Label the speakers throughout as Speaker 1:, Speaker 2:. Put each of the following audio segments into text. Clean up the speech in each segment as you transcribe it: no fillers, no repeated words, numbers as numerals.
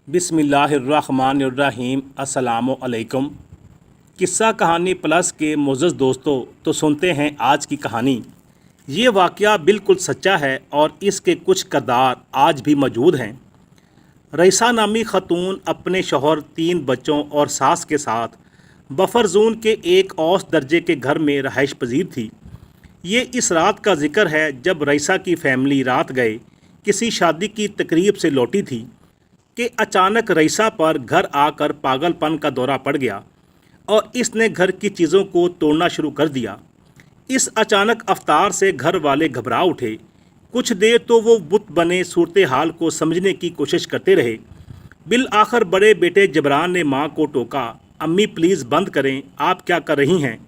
Speaker 1: बिस्मिल्लाहिर्रहमानिर्रहीम। अस्सलामु अलैकुम। किस्सा कहानी प्लस के मोअज़्ज़ज़ दोस्तों, तो सुनते हैं आज की कहानी। ये वाक़या बिल्कुल सच्चा है और इसके कुछ किरदार आज भी मौजूद हैं। रईसा नामी ख़तून अपने शौहर, 3 बच्चों और सास के साथ बफर ज़ोन के एक औसत दर्जे के घर में रहाइश पजीर थी। ये इस रात का ज़िक्र है जब रईसा की फैमिली रात गए किसी शादी की तकरीब से लौटी थी कि अचानक रईसा पर घर आकर पागलपन का दौरा पड़ गया और इसने घर की चीज़ों को तोड़ना शुरू कर दिया। इस अचानक अवतार से घर वाले घबरा उठे। कुछ देर तो वो बुत बने सूरत हाल को समझने की कोशिश करते रहे। बिल आखिर बड़े बेटे जबरान ने माँ को टोका, अम्मी प्लीज़ बंद करें, आप क्या कर रही हैं?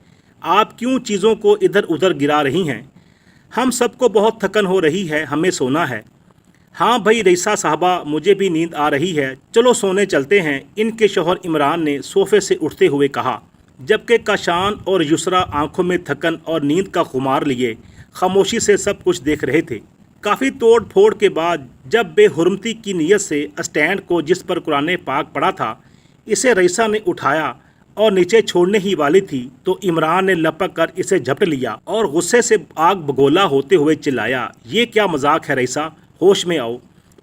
Speaker 1: आप क्यों चीज़ों को इधर उधर गिरा रही हैं? हम सबको बहुत थकन हो रही है, हमें सोना है। हाँ भाई रईसा साहबा, मुझे भी नींद आ रही है, चलो सोने चलते हैं, इनके शौहर इमरान ने सोफ़े से उठते हुए कहा, जबकि काशान और युसरा आंखों में थकन और नींद का खुमार लिए खामोशी से सब कुछ देख रहे थे। काफ़ी तोड़ फोड़ के बाद जब बेहुरमती की नीयत से स्टैंड को जिस पर कुरान पाक पड़ा था, इसे रईसा ने उठाया और नीचे छोड़ने ही वाली थी तो इमरान ने लपक कर इसे झपट लिया और गुस्से से आग बगोला होते हुए चिल्लाया, ये क्या मजाक है रईसा, होश में आओ,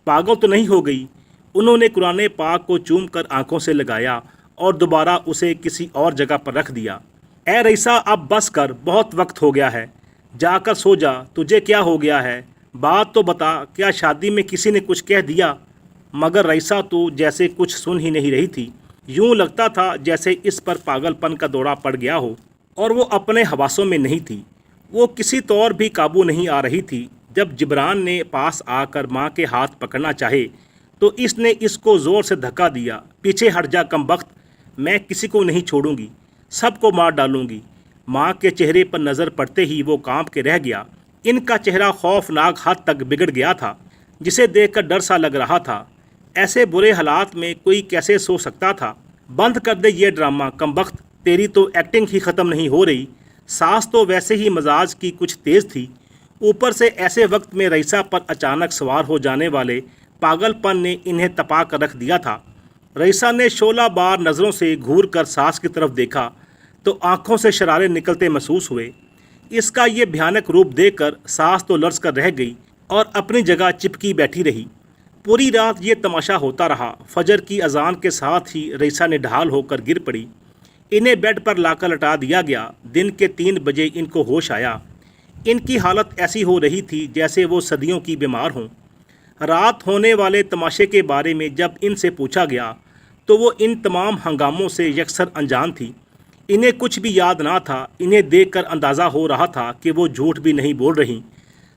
Speaker 1: पागल तो नहीं हो गई? उन्होंने कुरान पाक को चूम कर आँखों से लगाया और दोबारा उसे किसी और जगह पर रख दिया। ए रईसा, अब बस कर, बहुत वक्त हो गया है, जाकर सो जा, तुझे क्या हो गया है? बात तो बता, क्या शादी में किसी ने कुछ कह दिया? मगर रईसा तो जैसे कुछ सुन ही नहीं रही थी। यूं लगता था जैसे इस पर पागलपन का दौरा पड़ गया हो और वो अपने हवासों में नहीं थी। वो किसी तौर भी काबू नहीं आ रही थी। जब जिब्रान ने पास आकर माँ के हाथ पकड़ना चाहे तो इसने इसको ज़ोर से धक्का दिया। पीछे हट जा कमबख्त, मैं किसी को नहीं छोड़ूंगी, सबको मार डालूंगी। माँ के चेहरे पर नज़र पड़ते ही वो कांप के रह गया। इनका चेहरा खौफनाक हद तक बिगड़ गया था, जिसे देखकर डर सा लग रहा था। ऐसे बुरे हालात में कोई कैसे सो सकता था? बंद कर दे ये ड्रामा कमबख्त, तेरी तो एक्टिंग ही ख़त्म नहीं हो रही। सास तो वैसे ही मजाज की कुछ तेज़ थी, ऊपर से ऐसे वक्त में रईसा पर अचानक सवार हो जाने वाले पागलपन ने इन्हें तपा कर रख दिया था। रईसा ने शोला बार नज़रों से घूर कर सास की तरफ देखा तो आंखों से शरारे निकलते महसूस हुए। इसका ये भयानक रूप देखकर सास तो लर्ज़ कर रह गई और अपनी जगह चिपकी बैठी रही। पूरी रात ये तमाशा होता रहा। फजर की अजान के साथ ही रईसा ने ढाल होकर गिर पड़ी। इन्हें बेड पर लाकर लटा दिया गया। दिन के 3 बजे इनको होश आया। इनकी हालत ऐसी हो रही थी जैसे वो सदियों की बीमार हों। रात होने वाले तमाशे के बारे में जब इनसे पूछा गया तो वो इन तमाम हंगामों से यकसर अनजान थी। इन्हें कुछ भी याद ना था। इन्हें देखकर अंदाज़ा हो रहा था कि वो झूठ भी नहीं बोल रही,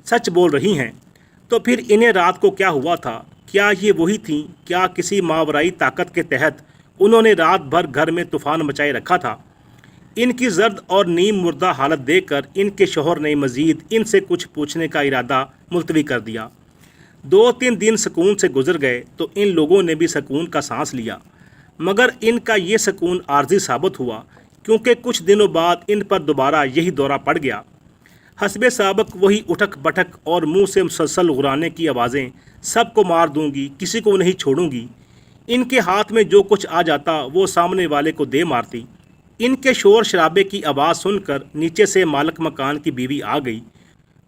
Speaker 1: सच बोल रही हैं। तो फिर इन्हें रात को क्या हुआ था? क्या ये वही थीं? क्या किसी मावराई ताकत के तहत उन्होंने रात भर घर में तूफ़ान मचाए रखा था? इनकी जर्द और नीम मुर्दा हालत देखकर इनके शौहर ने मज़ीद इनसे कुछ पूछने का इरादा मुलतवी कर दिया। 2-3 दिन सुकून से गुजर गए तो इन लोगों ने भी सुकून का सांस लिया, मगर इनका ये सुकून आर्जी साबित हुआ, क्योंकि कुछ दिनों बाद इन पर दोबारा यही दौरा पड़ गया। हस्बे साबक वही उठक बठक और मुंह से मुसलसल गुराने की आवाज़ें, सबको मार दूंगी, किसी को नहीं छोड़ूंगी। इनके हाथ में जो कुछ आ जाता वो सामने वाले को दे मारती। इनके शोर शराबे की आवाज़ सुनकर नीचे से मालिक मकान की बीवी आ गई।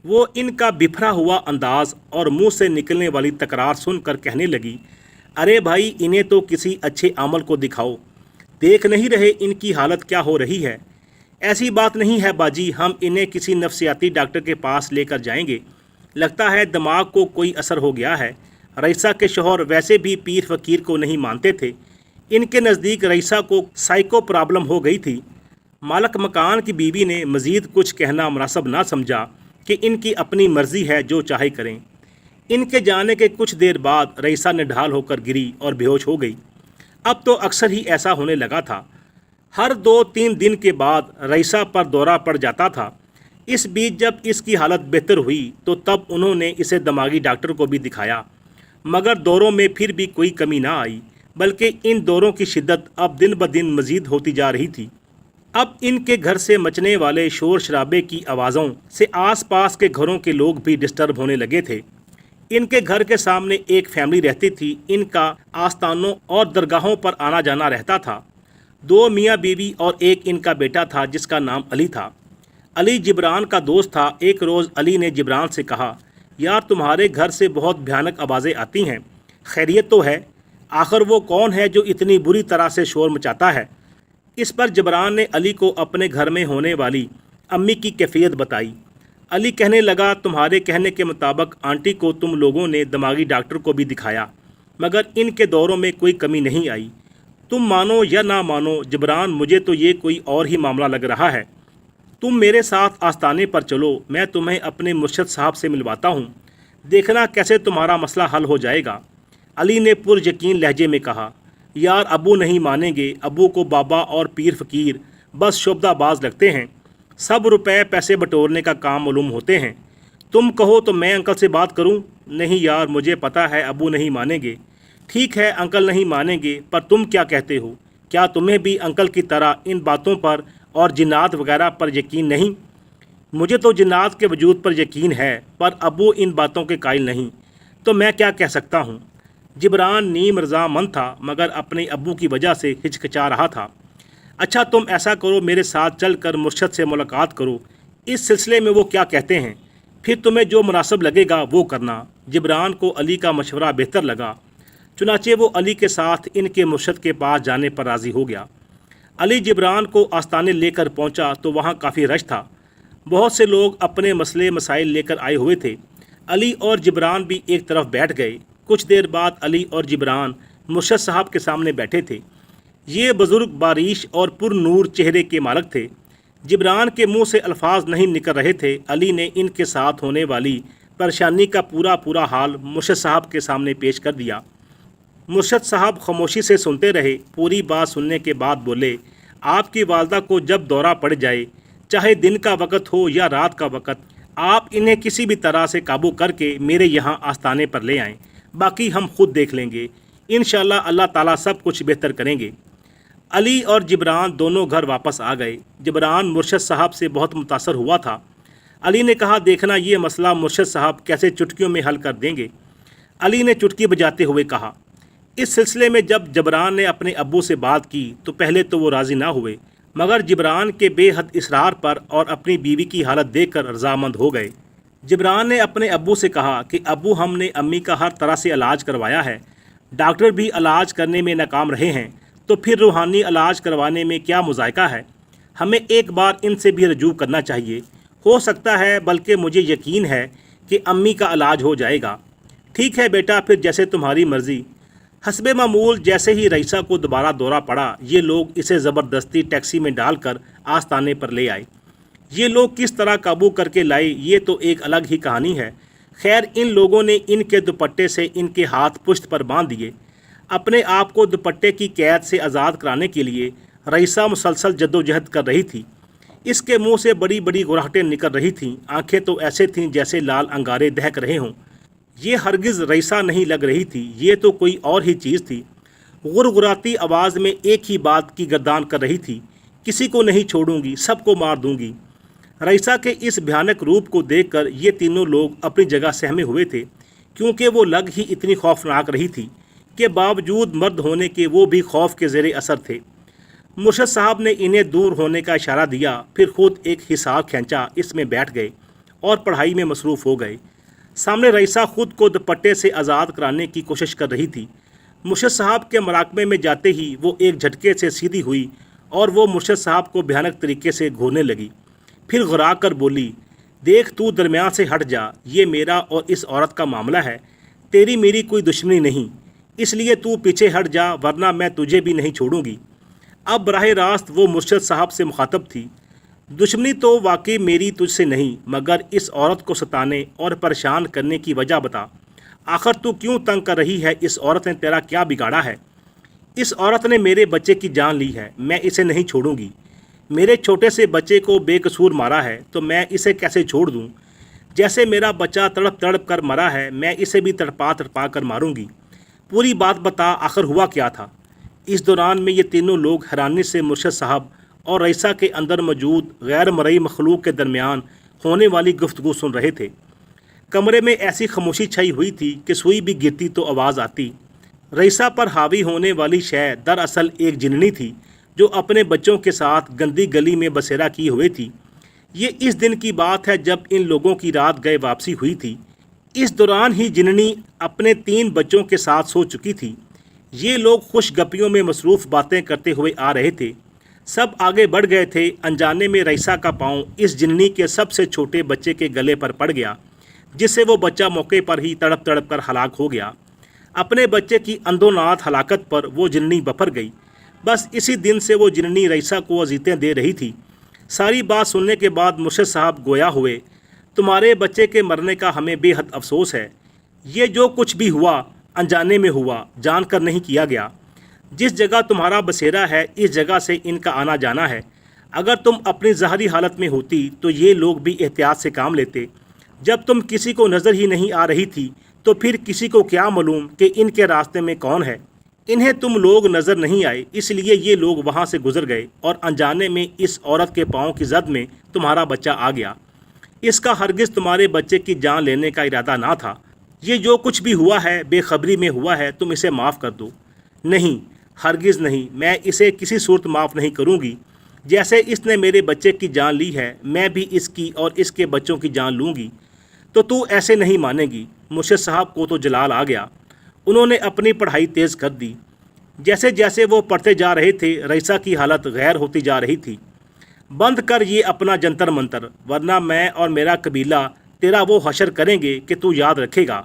Speaker 1: वो इनका बिफरा हुआ अंदाज़ और मुंह से निकलने वाली तकरार सुनकर कहने लगी, अरे भाई, इन्हें तो किसी अच्छे अमल को दिखाओ, देख नहीं रहे इनकी हालत क्या हो रही है? ऐसी बात नहीं है बाजी, हम इन्हें किसी नफसियाती डॉक्टर के पास लेकर जाएंगे, लगता है दिमाग को कोई असर हो गया है। रईसा के शौहर वैसे भी पीर फ़कीर को नहीं मानते थे। इनके नज़दीक रईसा को साइको प्रॉब्लम हो गई थी। मालिक मकान की बीवी ने मज़ीद कुछ कहना मुनासिब ना समझा कि इनकी अपनी मर्ज़ी है, जो चाहे करें। इनके जाने के कुछ देर बाद रईसा ने ढाल होकर गिरी और बेहोश हो गई। अब तो अक्सर ही ऐसा होने लगा था। हर 2-3 दिन के बाद रईसा पर दौरा पड़ जाता था। इस बीच जब इसकी हालत बेहतर हुई तो तब उन्होंने इसे दिमागी डॉक्टर को भी दिखाया, मगर दौरों में फिर भी कोई कमी ना आई, बल्कि इन दौरों की शिद्दत अब दिन ब दिन मज़ीद होती जा रही थी। अब इनके घर से मचने वाले शोर शराबे की आवाज़ों से आसपास के घरों के लोग भी डिस्टर्ब होने लगे थे। ان کے گھر کے سامنے ایک فیملی رہتی تھی، ان کا آستانوں اور درگاہوں پر آنا جانا رہتا تھا۔ 2 میاں بیوی اور ایک ان کا بیٹا تھا جس کا نام علی تھا۔ علی جبران کا دوست تھا۔ ایک روز علی نے جبران سے کہا، یار تمہارے گھر سے بہت بھیانک آوازیں آتی ہیں، خیریت تو ہے؟ آخر وہ کون ہے جو اتنی بری طرح سے شور مچاتا ہے؟ اس پر جبران نے علی کو اپنے گھر میں ہونے والی امی کی کیفیت بتائی۔ علی کہنے لگا، تمہارے کہنے کے مطابق آنٹی کو تم لوگوں نے دماغی ڈاکٹر کو بھی دکھایا، مگر ان کے دوروں میں کوئی کمی نہیں آئی۔ تم مانو یا نہ مانو جبران، مجھے تو یہ کوئی اور ہی معاملہ لگ رہا ہے۔ تم میرے ساتھ آستانے پر چلو، میں تمہیں اپنے مرشد صاحب سے ملواتا ہوں، دیکھنا کیسے تمہارا مسئلہ حل ہو جائے گا۔ علی نے پر یقین لہجے میں کہا، یار ابو نہیں مانیں گے، ابو کو بابا اور پیر فقیر بس شعبدہ باز لگتے ہیں، سب روپے پیسے بٹورنے کا کام معلوم ہوتے ہیں۔ تم کہو تو میں انکل سے بات کروں؟ نہیں یار، مجھے پتہ ہے ابو نہیں مانیں گے۔ ٹھیک ہے انکل نہیں مانیں گے، پر تم کیا کہتے ہو؟ کیا تمہیں بھی انکل کی طرح ان باتوں پر اور جنات وغیرہ پر یقین نہیں؟ مجھے تو جنات کے وجود پر یقین ہے، پر ابو ان باتوں کے قائل نہیں، تو میں کیا کہہ سکتا ہوں؟ جبران نیم رضامند تھا، مگر اپنے ابو کی وجہ سے ہچکچا رہا تھا۔ اچھا تم ایسا کرو، میرے ساتھ چل کر مرشد سے ملاقات کرو، اس سلسلے میں وہ کیا کہتے ہیں، پھر تمہیں جو مناسب لگے گا وہ کرنا۔ جبران کو علی کا مشورہ بہتر لگا، چنانچہ وہ علی کے ساتھ ان کے مرشد کے پاس جانے پر راضی ہو گیا۔ علی جبران کو آستانے لے کر پہنچا تو وہاں کافی رش تھا، بہت سے لوگ اپنے مسئلے مسائل لے کر آئے ہوئے تھے۔ علی اور جبران بھی ایک طرف بیٹھ گئے۔ کچھ دیر بعد علی اور جبران مرشد صاحب کے سامنے بیٹھے تھے۔ یہ بزرگ باریش اور پر نور چہرے کے مالک تھے۔ جبران کے منہ سے الفاظ نہیں نکل رہے تھے۔ علی نے ان کے ساتھ ہونے والی پریشانی کا پورا حال مرشد صاحب کے سامنے پیش کر دیا۔ مرشد صاحب خاموشی سے سنتے رہے۔ پوری بات سننے کے بعد بولے، آپ کی والدہ کو جب دورہ پڑ جائے، چاہے دن کا وقت ہو یا رات کا وقت، آپ انہیں کسی بھی طرح سے قابو کر کے میرے یہاں آستانے پر لے آئیں، باقی ہم خود دیکھ لیں گے، انشاءاللہ اللہ تعالیٰ سب کچھ بہتر کریں گے۔ علی اور جبران دونوں گھر واپس آ گئے۔ جبران مرشد صاحب سے بہت متاثر ہوا تھا۔ علی نے کہا، دیکھنا یہ مسئلہ مرشد صاحب کیسے چٹکیوں میں حل کر دیں گے۔ علی نے چٹکی بجاتے ہوئے کہا۔ اس سلسلے میں جب جبران نے اپنے ابو سے بات کی تو پہلے تو وہ راضی نہ ہوئے، مگر جبران کے بے حد اصرار پر اور اپنی بیوی کی حالت دیکھ کر رضامند ہو گئے۔ جبران نے اپنے ابو سے کہا کہ ابو، ہم نے امی کا ہر طرح سے علاج کروایا ہے، ڈاکٹر بھی علاج کرنے میں ناکام رہے ہیں، تو پھر روحانی علاج کروانے میں کیا مذائقہ ہے؟ ہمیں ایک بار ان سے بھی رجوع کرنا چاہیے، ہو سکتا ہے بلکہ مجھے یقین ہے کہ امی کا علاج ہو جائے گا۔ ٹھیک ہے بیٹا، پھر جیسے تمہاری مرضی۔ حسب معمول جیسے ہی رئیسہ کو دوبارہ دورہ پڑا، یہ لوگ اسے زبردستی ٹیکسی میں ڈال کر آستانے پر لے آئے۔ یہ لوگ کس طرح قابو کر کے لائے یہ تو ایک الگ ہی کہانی ہے۔ خیر، ان لوگوں نے ان کے دوپٹے سے ان کے ہاتھ پشت پر باندھ دیے۔ اپنے آپ کو دوپٹے کی قید سے آزاد کرانے کے لیے رئیسہ مسلسل جدوجہد کر رہی تھی۔ اس کے منہ سے بڑی بڑی گراہٹیں نکل رہی تھیں، آنکھیں تو ایسے تھیں جیسے لال انگارے دہک رہے ہوں۔ یہ ہرگز رئیسہ نہیں لگ رہی تھی، یہ تو کوئی اور ہی چیز تھی۔ غرغراتی آواز میں ایک ہی بات کی گردان کر رہی تھی، کسی کو نہیں چھوڑوں گی، سب کو مار دوں گی۔ رئیسہ کے اس بھیانک روپ کو دیکھ کر یہ تینوں لوگ اپنی جگہ سہمے ہوئے تھے، کیونکہ وہ لگ ہی اتنی خوفناک رہی تھی کہ باوجود مرد ہونے کے وہ بھی خوف کے زیر اثر تھے۔ مرشد صاحب نے انہیں دور ہونے کا اشارہ دیا، پھر خود ایک حصار کھینچا، اس میں بیٹھ گئے اور پڑھائی میں مصروف ہو گئے۔ سامنے رئیسہ خود کو دوپٹے سے آزاد کرانے کی کوشش کر رہی تھی۔ مرشد صاحب کے مراقبے میں جاتے ہی وہ ایک جھٹکے سے سیدھی ہوئی اور وہ مرشد صاحب کو بھیانک طریقے سے گھورنے لگی۔ پھر غرا کر بولی، دیکھ تو درمیان سے ہٹ جا، یہ میرا اور اس عورت کا معاملہ ہے، تیری میری کوئی دشمنی نہیں، اس لیے تو پیچھے ہٹ جا، ورنہ میں تجھے بھی نہیں چھوڑوں گی۔ اب براہ راست وہ مرشد صاحب سے مخاطب تھی۔ دشمنی تو واقعی میری تجھ سے نہیں، مگر اس عورت کو ستانے اور پریشان کرنے کی وجہ بتا۔ آخر تو کیوں تنگ کر رہی ہے؟ اس عورت نے تیرا کیا بگاڑا ہے؟ اس عورت نے میرے بچے کی جان لی ہے، میں اسے نہیں چھوڑوں گی۔ میرے چھوٹے سے بچے کو بے قصور مارا ہے تو میں اسے کیسے چھوڑ دوں؟ جیسے میرا بچہ تڑپ تڑپ کر مرا ہے، میں اسے بھی تڑپا تڑپا کر ماروں گی۔ پوری بات بتا، آخر ہوا کیا تھا؟ اس دوران میں یہ تینوں لوگ حیرانی سے مرشد صاحب اور رئیسہ کے اندر موجود غیر مرئی مخلوق کے درمیان ہونے والی گفتگو سن رہے تھے۔ कमरे में ऐसी खामोशी छाई हुई थी कि सुई भी गिरती तो आवाज़ आती। रईसा पर हावी होने वाली शय दरअसल एक जिन्नी थी जो अपने बच्चों के साथ गंदी गली में बसेरा किए हुए थी। ये इस दिन की बात है जब इन लोगों की रात गए वापसी हुई थी। इस दौरान ही जिन्नी अपने 3 बच्चों के साथ सो चुकी थी। ये लोग खुश गप्पियों में मसरूफ़ बातें करते हुए आ रहे थे। सब आगे बढ़ गए थे। अनजाने में रईसा का पाँव इस जिन्नी के सबसे छोटे बच्चे के गले पर पड़ गया, जिससे वो बच्चा मौके पर ही तड़प तड़प कर हलाक हो गया। अपने बच्चे की अंदोनात हलाकत पर वो जिन्नी बफर गई। बस इसी दिन से वो जिन्नी रईसा को अजीतें दे रही थी। सारी बात सुनने के बाद मुर्शिद साहब गोया हुए, तुम्हारे बच्चे के मरने का हमें बेहद अफसोस है। ये जो कुछ भी हुआ अनजाने में हुआ, जानकर नहीं किया गया। जिस जगह तुम्हारा बसेरा है इस जगह से इनका आना जाना है। अगर तुम अपनी ज़ाहरी हालत में होती तो ये लोग भी एहतियात से काम लेते। जब तुम किसी को नज़र ही नहीं आ रही थी तो फिर किसी को क्या मालूम कि इनके रास्ते में कौन है। इन्हें तुम लोग नज़र नहीं आए, इसलिए ये लोग वहाँ से गुजर गए और अनजाने में इस औरत के पाँव की जद में तुम्हारा बच्चा आ गया। इसका हरगिज़ तुम्हारे बच्चे की जान लेने का इरादा ना था। ये जो कुछ भी हुआ है बेखबरी में हुआ है, तुम इसे माफ़ कर दो। नहीं, हरगिज़ नहीं, मैं इसे किसी सूरत माफ़ नहीं करूँगी। जैसे इसने मेरे बच्चे की जान ली है, मैं भी इसकी और इसके बच्चों की जान लूँगी। तो तू ऐसे नहीं मानेगी। मुर्शिद साहब को तो जलाल आ गया। उन्होंने अपनी पढ़ाई तेज़ कर दी। जैसे जैसे वो पढ़ते जा रहे थे रईसा की हालत गैर होती जा रही थी। बंद कर ये अपना जंतर मंतर, वरना मैं और मेरा कबीला तेरा वो हशर करेंगे कि तू याद रखेगा।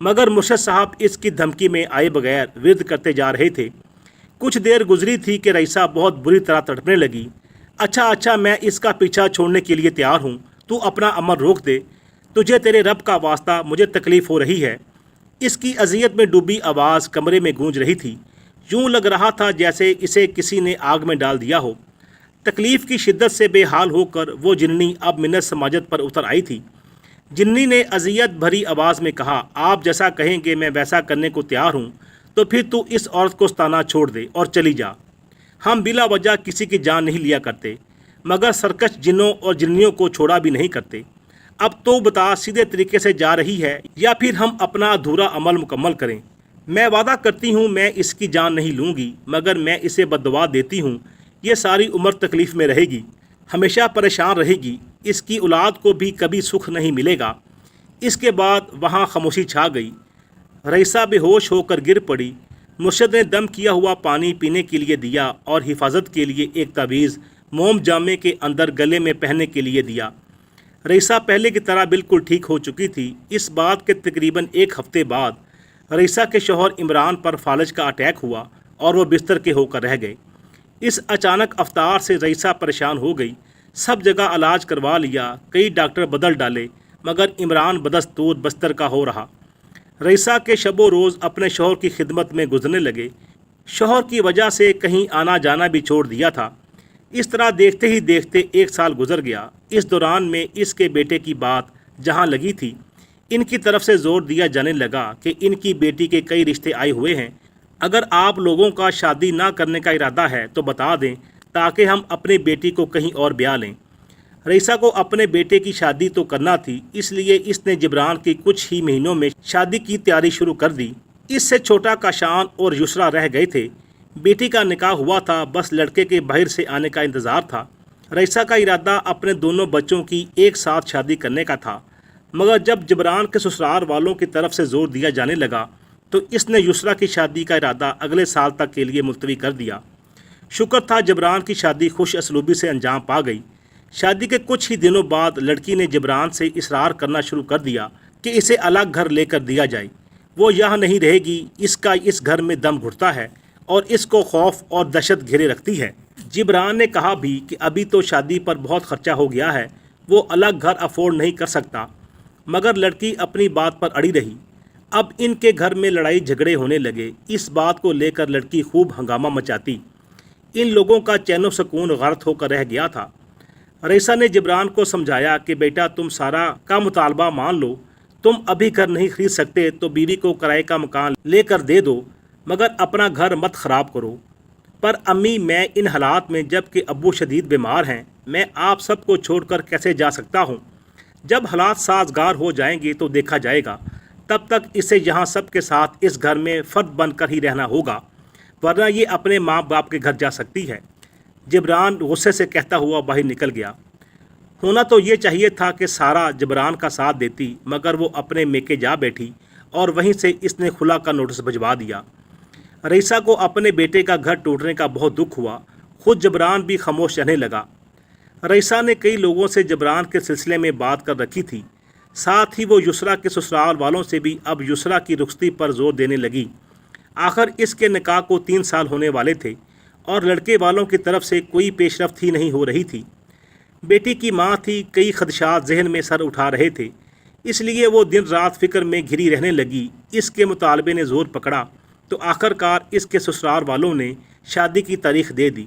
Speaker 1: मगर मुर्शिद साहब इसकी धमकी में आए बगैर विरद करते जा रहे थे। कुछ देर गुजरी थी कि रईसा बहुत बुरी तरह तड़पने लगी। अच्छा, मैं इसका पीछा छोड़ने के लिए तैयार हूँ, तू अपना अमल रोक दे। तुझे तेरे रब का वास्ता, मुझे तकलीफ़ हो रही है। इसकी अजियत में डूबी आवाज़ कमरे में गूंज रही थी। यूँ लग रहा था जैसे इसे किसी ने आग में डाल दिया हो। तकलीफ़ की शिद्दत से बेहाल होकर वो जिन्नी अब मिन्नत समाजत पर उतर आई थी। जिन्नी ने अजियत भरी आवाज़ में कहा, आप जैसा कहेंगे मैं वैसा करने को तैयार हूँ। तो फिर तू इस औरत को सताना छोड़ दे और चली जा। हम बिला वजह किसी की जान नहीं लिया करते, मगर सरकश जिन्नों और जिन्नियों को छोड़ा भी नहीं करते। अब तो बता, सीधे तरीके से जा रही है या फिर हम अपना अधूरा अमल मुकम्मल करें? मैं वादा करती हूँ मैं इसकी जान नहीं लूँगी, मगर मैं इसे बद्दुआ देती हूँ ये सारी उम्र तकलीफ़ में रहेगी, हमेशा परेशान रहेगी। इसकी औलाद को भी कभी सुख नहीं मिलेगा। इसके बाद वहाँ खामोशी छा गई। रईसा बेहोश होकर गिर पड़ी। मुर्शिद ने दम किया हुआ पानी पीने के लिए दिया और हिफाजत के लिए एक तावीज़ मोम जामे के अंदर गले में पहनने के लिए दिया। रईसा पहले की तरह बिल्कुल ठीक हो चुकी थी। इस बात के तकरीबन 1 हफ्ते बाद रईसा के शौहर इमरान पर फालज का अटैक हुआ और वो बिस्तर के होकर रह गए। इस अचानक अवतार से रईसा परेशान हो गई। सब जगह इलाज करवा लिया, कई डॉक्टर बदल डाले, मगर इमरान बदस्तूर बस्तर का हो रहा। रईसा के शबो रोज़ अपने शौहर की खिदमत में गुजरने लगे। शौहर की वजह से कहीं आना जाना भी छोड़ दिया था। इस तरह देखते ही देखते 1 साल गुजर गया। इस दौरान में इसके बेटे की बात जहाँ लगी थी, इनकी तरफ से ज़ोर दिया जाने लगा कि इनकी बेटी के कई रिश्ते आए हुए हैं। अगर आप लोगों का शादी ना करने का इरादा है तो बता दें, ताकि हम अपनी बेटी को कहीं और ब्याह लें। रईसा को अपने बेटे की शादी तो करना थी, इसलिए इसने जिब्रान की कुछ ही महीनों में शादी की तैयारी शुरू कर दी। इससे छोटा काशान और युसरा रह गए थे। बेटी का निकाह हुआ था, बस लड़के के बाहर से आने का इंतज़ार था। रईसा का इरादा अपने दोनों बच्चों की एक साथ शादी करने का था, मगर जब जिब्रान के ससुराल वालों की तरफ से ज़ोर दिया जाने लगा तो इसने युसरा की शादी का इरादा अगले साल तक के लिए मुलतवी कर दिया। शुक्र था जिब्रान की शादी खुश असलूबी से अंजाम पा गई। शादी के कुछ ही दिनों बाद लड़की ने जिब्रान से इसरार करना शुरू कर दिया कि इसे अलग घर लेकर दिया जाए। वो यहाँ नहीं रहेगी, इसका इस घर में दम घुटता है और इसको खौफ और दहशत घेरे रखती है। जिब्रान ने कहा भी कि अभी तो शादी पर बहुत खर्चा हो गया है, वो अलग घर अफोर्ड नहीं कर सकता, मगर लड़की अपनी बात पर अड़ी रही। अब इनके घर में लड़ाई झगड़े होने लगे। इस बात को लेकर लड़की खूब हंगामा मचाती। इन लोगों का चैनो सुकून गर्क होकर रह गया था। रईसा ने जिब्रान को समझाया कि बेटा, तुम सारा का मुतालबा मान लो, तुम अभी घर नहीं खरीद सकते तो बीवी को किराए का मकान लेकर दे दो, मगर अपना घर मत ख़राब करो। पर अम्मी, मैं इन हालात में, जबकि अब्बू शदीद बीमार हैं, मैं आप सबको छोड़कर कैसे जा सकता हूँ? جب حالات سازگار ہو جائیں گے تو دیکھا جائے گا، تب تک اسے یہاں سب کے ساتھ اس گھر میں فرد بن کر ہی رہنا ہوگا، ورنہ یہ اپنے ماں باپ کے گھر جا سکتی ہے۔ جبران غصے سے کہتا ہوا باہر نکل گیا۔ ہونا تو یہ چاہیے تھا کہ سارا جبران کا ساتھ دیتی، مگر وہ اپنے میکے جا بیٹھی اور وہیں سے اس نے خلا کا نوٹس بھجوا دیا۔ رئیسہ کو اپنے بیٹے کا گھر ٹوٹنے کا بہت دکھ ہوا، خود جبران بھی خاموش رہنے لگا۔ رئیسہ نے کئی لوگوں سے جبران کے سلسلے میں بات کر رکھی تھی، ساتھ ہی وہ یسریٰ کے سسرال والوں سے بھی اب یسریٰ کی رخصتی پر زور دینے لگی۔ آخر اس کے نکاح کو 3 سال ہونے والے تھے اور لڑکے والوں کی طرف سے کوئی پیش رفت ہی نہیں ہو رہی تھی۔ بیٹی کی ماں تھی، کئی خدشات ذہن میں سر اٹھا رہے تھے، اس لیے وہ دن رات فکر میں گھری رہنے لگی۔ اس کے مطالبے نے زور پکڑا تو آخرکار اس کے سسرال والوں نے شادی کی تاریخ دے دی۔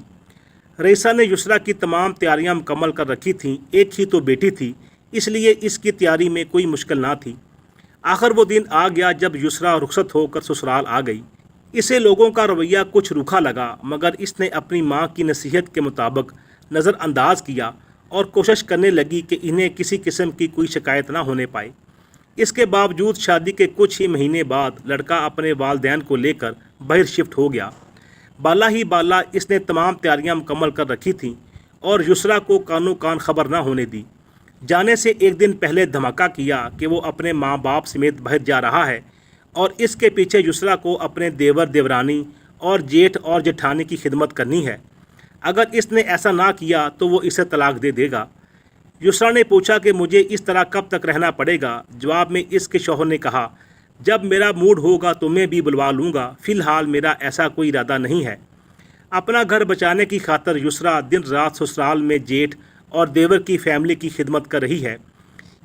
Speaker 1: رئیسہ نے یسریٰ کی تمام تیاریاں مکمل کر رکھی تھیں، ایک ہی تو بیٹی تھی، اس لیے اس کی تیاری میں کوئی مشکل نہ تھی۔ آخر وہ دن آ گیا جب یسریٰ رخصت ہو کر سسرال آ گئی۔ اسے لوگوں کا رویہ کچھ روکھا لگا، مگر اس نے اپنی ماں کی نصیحت کے مطابق نظر انداز کیا اور کوشش کرنے لگی کہ انہیں کسی قسم کی کوئی شکایت نہ ہونے پائے۔ اس کے باوجود شادی کے کچھ ہی مہینے بعد لڑکا اپنے والدین کو لے کر باہر شفٹ ہو گیا۔ بالا ہی بالا اس نے تمام تیاریاں مکمل کر رکھی تھیں اور یسریٰ کو کانوں کان خبر نہ ہونے دی۔ جانے سے ایک دن پہلے دھماکہ کیا کہ وہ اپنے ماں باپ سمیت باہر جا رہا ہے اور اس کے پیچھے یسریٰ کو اپنے دیور دیورانی اور جیٹھ اور جٹھانی کی خدمت کرنی ہے۔ اگر اس نے ایسا نہ کیا تو وہ اسے طلاق دے دے گا۔ یسریٰ نے پوچھا کہ مجھے اس طرح کب تک رہنا پڑے گا؟ جواب میں اس کے شوہر نے کہا، جب میرا موڈ ہوگا تو میں بھی بلوا لوں گا، فی الحال میرا ایسا کوئی ارادہ نہیں ہے۔ اپنا گھر بچانے کی خاطر یسریٰ دن رات سسرال میں جیٹھ اور دیور کی فیملی کی خدمت کر رہی ہے۔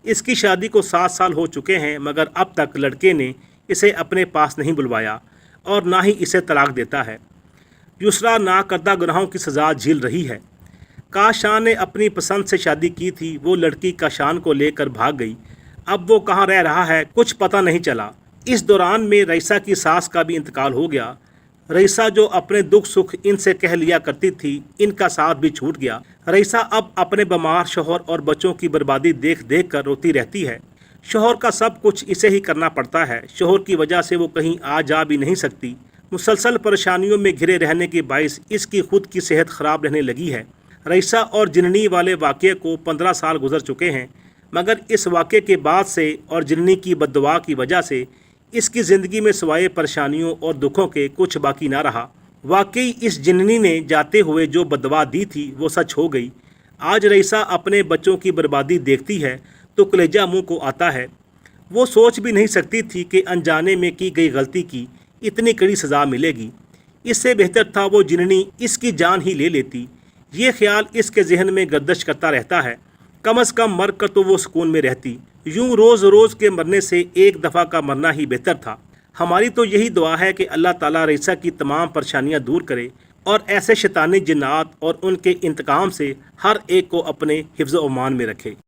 Speaker 1: اس کی شادی کو 7 سال ہو چکے ہیں، مگر اب تک لڑکے نے اسے اپنے پاس نہیں بلوایا اور نہ ہی اسے طلاق دیتا ہے۔ یسریٰ ناکردہ گناہوں کی سزا جھیل رہی ہے۔ کاشان نے اپنی پسند سے شادی کی تھی، وہ لڑکی کاشان کو لے کر بھاگ گئی۔ اب وہ کہاں رہ رہا ہے کچھ پتہ نہیں چلا۔ اس دوران میں رئیسہ کی ساس کا بھی انتقال ہو گیا۔ رئیسہ جو اپنے دکھ سکھ ان سے کہہ لیا کرتی تھی، ان کا ساتھ بھی چھوٹ گیا۔ رئیسہ اب اپنے بیمار شوہر اور بچوں کی بربادی دیکھ دیکھ کر روتی رہتی ہے۔ شوہر کا سب کچھ اسے ہی کرنا پڑتا ہے، شوہر کی وجہ سے وہ کہیں آ جا بھی نہیں سکتی۔ مسلسل پریشانیوں میں گھرے رہنے کے باعث اس کی خود کی صحت خراب رہنے لگی ہے۔ رئیسہ اور جننی والے واقعے کو 15 سال گزر چکے ہیں، مگر اس واقعے کے بعد سے اور جننی کی بد دعا کی وجہ سے اس کی زندگی میں سوائے پریشانیوں اور دکھوں کے کچھ باقی نہ رہا۔ واقعی اس جننی نے جاتے ہوئے جو بد دعا دی تھی وہ سچ ہو گئی۔ آج رئیسہ اپنے بچوں کی بربادی دیکھتی ہے تو کلیجہ منہ کو آتا ہے۔ وہ سوچ بھی نہیں سکتی تھی کہ انجانے میں کی گئی غلطی کی اتنی کڑی سزا ملے گی۔ اس سے بہتر تھا وہ جننی اس کی جان ہی لے لیتی۔ یہ خیال اس کے ذہن میں گردش کرتا رہتا ہے، کم از کم مر کر تو وہ سکون میں رہتی۔ یوں روز روز کے مرنے سے ایک دفعہ کا مرنا ہی بہتر تھا۔ ہماری تو یہی دعا ہے کہ اللہ تعالیٰ رئیسہ کی تمام پریشانیاں دور کرے اور ایسے شیطانی جنات اور ان کے انتقام سے ہر ایک کو اپنے حفظ و امان میں رکھے۔